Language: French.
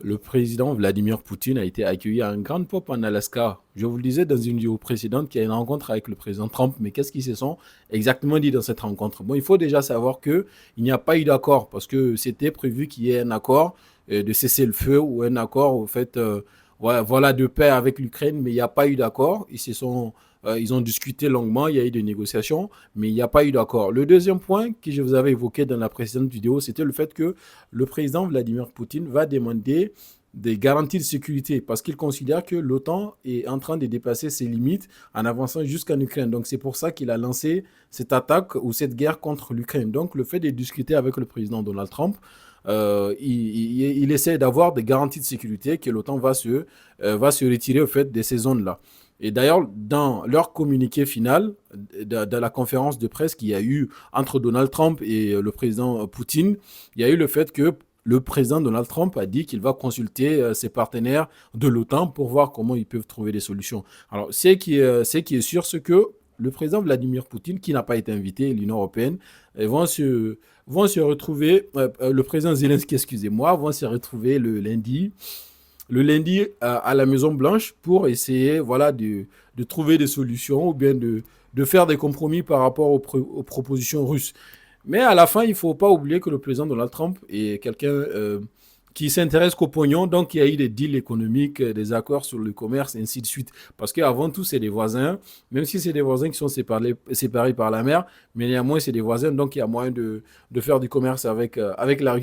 le président Vladimir Poutine a été accueilli à un grand pop en Alaska. Je vous le disais dans une vidéo précédente qu'il y a une rencontre avec le président Trump, mais qu'est-ce qu'ils se sont exactement dit dans cette rencontre? Bon, il faut déjà savoir qu'il n'y a pas eu d'accord, parce que c'était prévu qu'il y ait un accord de cesser le feu ou un accord, au fait, voilà, de paix avec l'Ukraine, mais il n'y a pas eu d'accord. Ils ont discuté longuement, il y a eu des négociations, mais il n'y a pas eu d'accord. Le deuxième point que je vous avais évoqué dans la précédente vidéo, c'était le fait que le président Vladimir Poutine va demander des garanties de sécurité parce qu'il considère que l'OTAN est en train de dépasser ses limites en avançant jusqu'en Ukraine. Donc c'est pour ça qu'il a lancé cette attaque ou cette guerre contre l'Ukraine. Donc le fait de discuter avec le président Donald Trump, il essaie d'avoir des garanties de sécurité que l'OTAN va se retirer au fait de ces zones-là. Et d'ailleurs, dans leur communiqué final, de la conférence de presse qu'il y a eu entre Donald Trump et le président Poutine, il y a eu le fait que le président Donald Trump a dit qu'il va consulter ses partenaires de l'OTAN pour voir comment ils peuvent trouver des solutions. Alors, ce qui est sûr, c'est que le président Vladimir Poutine, qui n'a pas été invité, l'Union européenne, vont se retrouver, le président Zelensky, excusez-moi, vont se retrouver le lundi à la Maison Blanche pour essayer voilà, de trouver des solutions ou bien de faire des compromis par rapport aux propositions russes. Mais à la fin, il ne faut pas oublier que le président Donald Trump est quelqu'un qui s'intéresse qu'au pognon. Donc, il y a eu des deals économiques, des accords sur le commerce, et ainsi de suite. Parce qu'avant tout, c'est des voisins, même si c'est des voisins qui sont séparés par la mer, mais néanmoins, c'est des voisins. Donc, il y a moyen de faire du commerce avec la Russie.